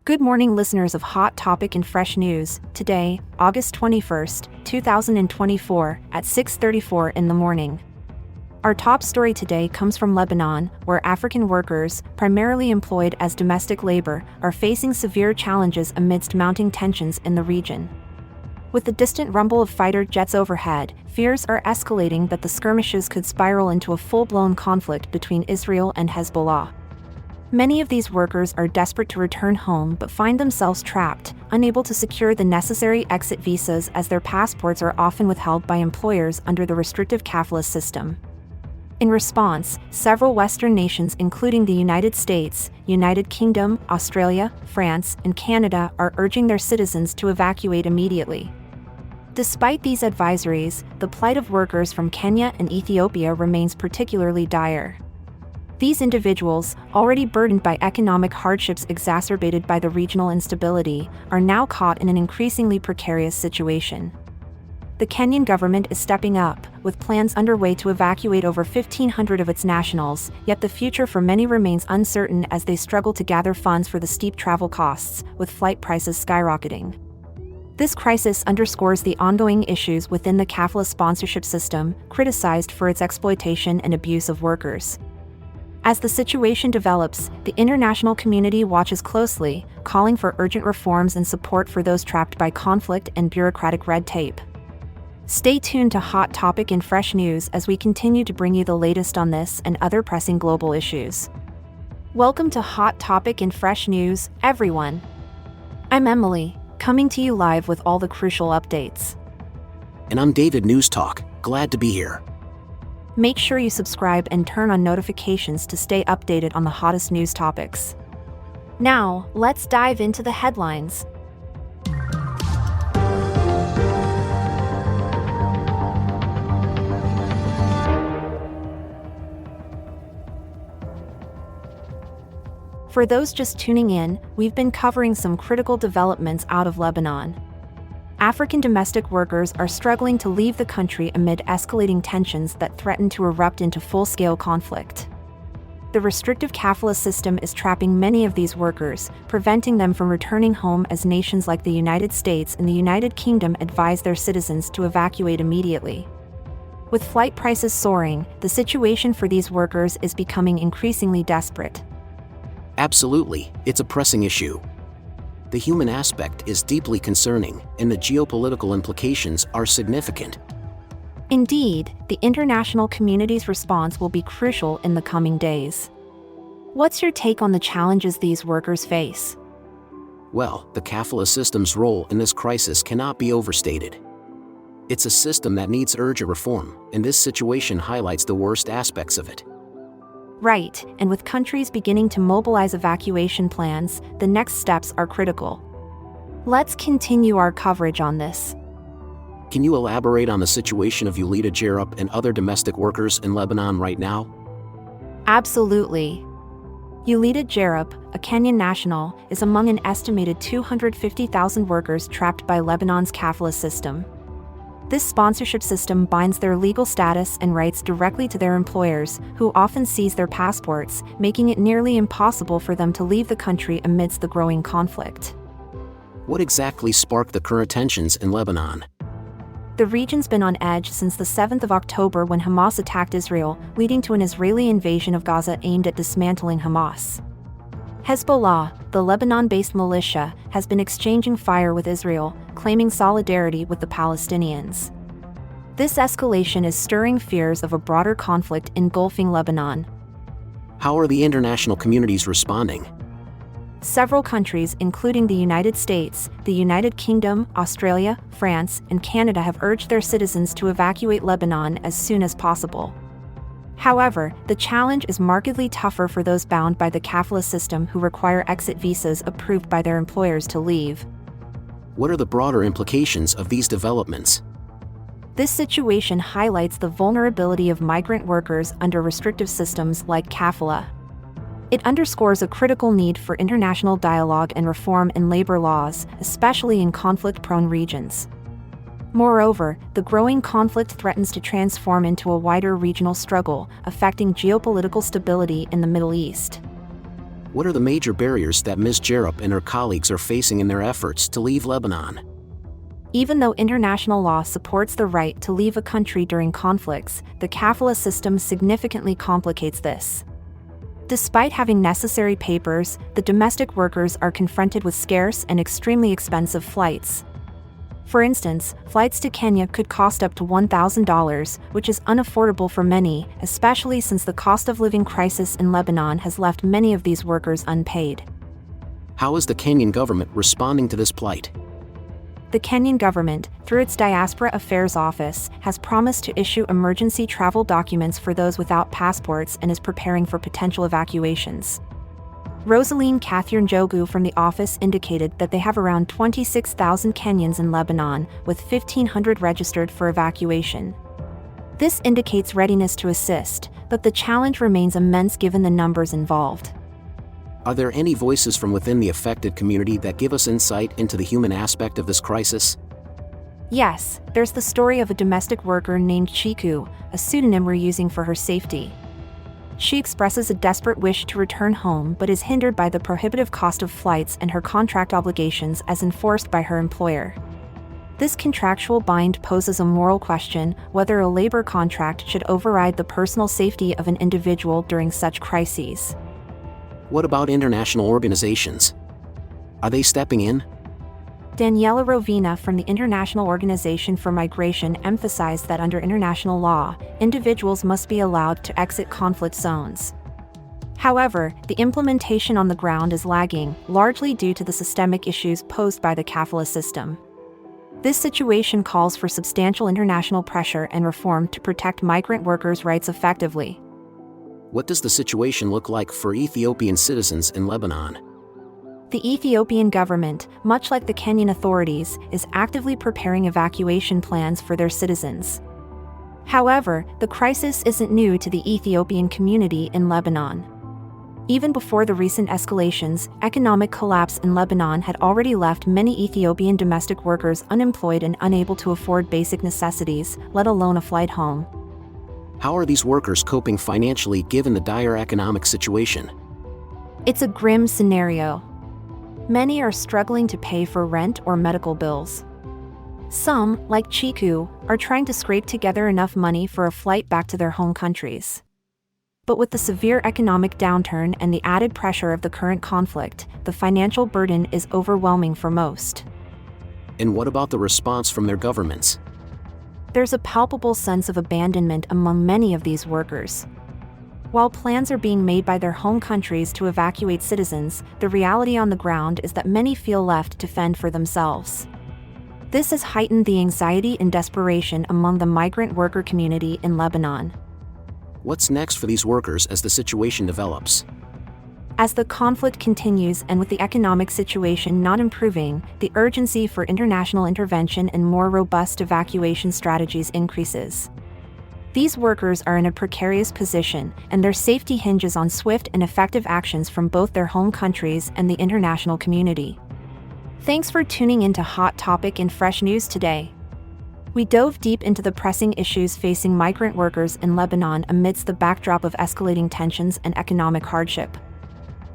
Good morning, listeners of Hot Topic and Fresh News. Today, August 21st, 2024, at 6:34 in the morning. Our top story today comes from Lebanon, where African workers, primarily employed as domestic labor, are facing severe challenges amidst mounting tensions in the region. With the distant rumble of fighter jets overhead, fears are escalating that the skirmishes could spiral into a full-blown conflict between Israel and Hezbollah. Many of these workers are desperate to return home but find themselves trapped, unable to secure the necessary exit visas as their passports are often withheld by employers under the restrictive kafala system. In response, several Western nations including the United States, United Kingdom, Australia, France, and Canada are urging their citizens to evacuate immediately. Despite these advisories, the plight of workers from Kenya and Ethiopia remains particularly dire. These individuals, already burdened by economic hardships exacerbated by the regional instability, are now caught in an increasingly precarious situation. The Kenyan government is stepping up, with plans underway to evacuate over 1,500 of its nationals, yet the future for many remains uncertain as they struggle to gather funds for the steep travel costs, with flight prices skyrocketing. This crisis underscores the ongoing issues within the kafala sponsorship system, criticized for its exploitation and abuse of workers. As the situation develops, the international community watches closely, calling for urgent reforms and support for those trapped by conflict and bureaucratic red tape. Stay tuned to Hot Topic and Fresh News as we continue to bring you the latest on this and other pressing global issues. Welcome to Hot Topic and Fresh News, everyone. I'm Emily, coming to you live with all the crucial updates. And I'm David News Talk, glad to be here. Make sure you subscribe and turn on notifications to stay updated on the hottest news topics. Now, let's dive into the headlines. For those just tuning in, we've been covering some critical developments out of Lebanon. African domestic workers are struggling to leave the country amid escalating tensions that threaten to erupt into full-scale conflict. The restrictive kafala system is trapping many of these workers, preventing them from returning home as nations like the United States and the United Kingdom advise their citizens to evacuate immediately. With flight prices soaring, the situation for these workers is becoming increasingly desperate. Absolutely, it's a pressing issue. The human aspect is deeply concerning, and the geopolitical implications are significant. Indeed, the international community's response will be crucial in the coming days. What's your take on the challenges these workers face? Well, the kafala system's role in this crisis cannot be overstated. It's a system that needs urgent reform, and this situation highlights the worst aspects of it. Right, and with countries beginning to mobilize evacuation plans, the next steps are critical. Let's continue our coverage on this. Can you elaborate on the situation of Ulita Jerup and other domestic workers in Lebanon right now? Absolutely. Ulita Jerup, a Kenyan national, is among an estimated 250,000 workers trapped by Lebanon's kafala system. This sponsorship system binds their legal status and rights directly to their employers, who often seize their passports, making it nearly impossible for them to leave the country amidst the growing conflict. What exactly sparked the current tensions in Lebanon? The region's been on edge since the 7th of October when Hamas attacked Israel, leading to an Israeli invasion of Gaza aimed at dismantling Hamas. Hezbollah, the Lebanon-based militia, has been exchanging fire with Israel, claiming solidarity with the Palestinians. This escalation is stirring fears of a broader conflict engulfing Lebanon. How are the international communities responding? Several countries, including the United States, the United Kingdom, Australia, France, and Canada have urged their citizens to evacuate Lebanon as soon as possible. However, the challenge is markedly tougher for those bound by the kafala system who require exit visas approved by their employers to leave. What are the broader implications of these developments? This situation highlights the vulnerability of migrant workers under restrictive systems like kafala. It underscores a critical need for international dialogue and reform in labor laws, especially in conflict-prone regions. Moreover, the growing conflict threatens to transform into a wider regional struggle, affecting geopolitical stability in the Middle East. What are the major barriers that Ms. Jerup and her colleagues are facing in their efforts to leave Lebanon? Even though international law supports the right to leave a country during conflicts, the kafala system significantly complicates this. Despite having necessary papers, the domestic workers are confronted with scarce and extremely expensive flights. For instance, flights to Kenya could cost up to $1,000, which is unaffordable for many, especially since the cost of living crisis in Lebanon has left many of these workers unpaid. How is the Kenyan government responding to this plight? The Kenyan government, through its Diaspora Affairs Office, has promised to issue emergency travel documents for those without passports and is preparing for potential evacuations. Rosaline Catherine Jogu from the office indicated that they have around 26,000 Kenyans in Lebanon, with 1,500 registered for evacuation. This indicates readiness to assist, but the challenge remains immense given the numbers involved. Are there any voices from within the affected community that give us insight into the human aspect of this crisis? Yes, there's the story of a domestic worker named Chiku, a pseudonym we're using for her safety. She expresses a desperate wish to return home but is hindered by the prohibitive cost of flights and her contract obligations as enforced by her employer. This contractual bind poses a moral question whether a labor contract should override the personal safety of an individual during such crises. What about international organizations? Are they stepping in? Daniela Rovina from the International Organization for Migration emphasized that under international law, individuals must be allowed to exit conflict zones. However, the implementation on the ground is lagging, largely due to the systemic issues posed by the kafala system. This situation calls for substantial international pressure and reform to protect migrant workers' rights effectively. What does the situation look like for Ethiopian citizens in Lebanon? The Ethiopian government, much like the Kenyan authorities, is actively preparing evacuation plans for their citizens. However, the crisis isn't new to the Ethiopian community in Lebanon. Even before the recent escalations, economic collapse in Lebanon had already left many Ethiopian domestic workers unemployed and unable to afford basic necessities, let alone a flight home. How are these workers coping financially given the dire economic situation? It's a grim scenario. Many are struggling to pay for rent or medical bills. Some, like Chiku, are trying to scrape together enough money for a flight back to their home countries. But with the severe economic downturn and the added pressure of the current conflict, the financial burden is overwhelming for most. And what about the response from their governments? There's a palpable sense of abandonment among many of these workers. While plans are being made by their home countries to evacuate citizens, the reality on the ground is that many feel left to fend for themselves. This has heightened the anxiety and desperation among the migrant worker community in Lebanon. What's next for these workers as the situation develops? As the conflict continues and with the economic situation not improving, the urgency for international intervention and more robust evacuation strategies increases. These workers are in a precarious position, and their safety hinges on swift and effective actions from both their home countries and the international community. Thanks for tuning into Hot Topic and Fresh News today. We dove deep into the pressing issues facing migrant workers in Lebanon amidst the backdrop of escalating tensions and economic hardship.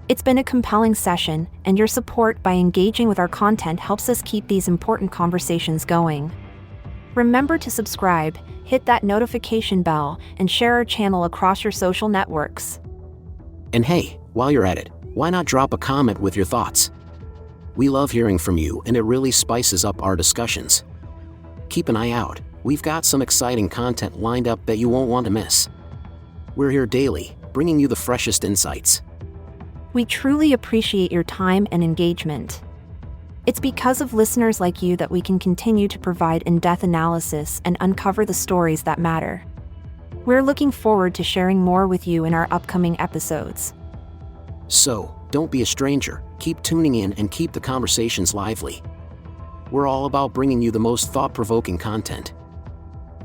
It's been a compelling session, and your support by engaging with our content helps us keep these important conversations going. Remember to subscribe, hit that notification bell, and share our channel across your social networks. And hey, while you're at it, why not drop a comment with your thoughts? We love hearing from you, and it really spices up our discussions. Keep an eye out, we've got some exciting content lined up that you won't want to miss. We're here daily, bringing you the freshest insights. We truly appreciate your time and engagement. It's because of listeners like you that we can continue to provide in-depth analysis and uncover the stories that matter. We're looking forward to sharing more with you in our upcoming episodes. So, don't be a stranger, keep tuning in and keep the conversations lively. We're all about bringing you the most thought-provoking content.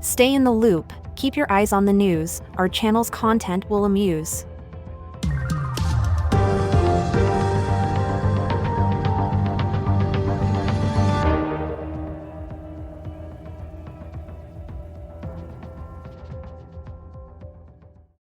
Stay in the loop, keep your eyes on the news, our channel's content will amuse.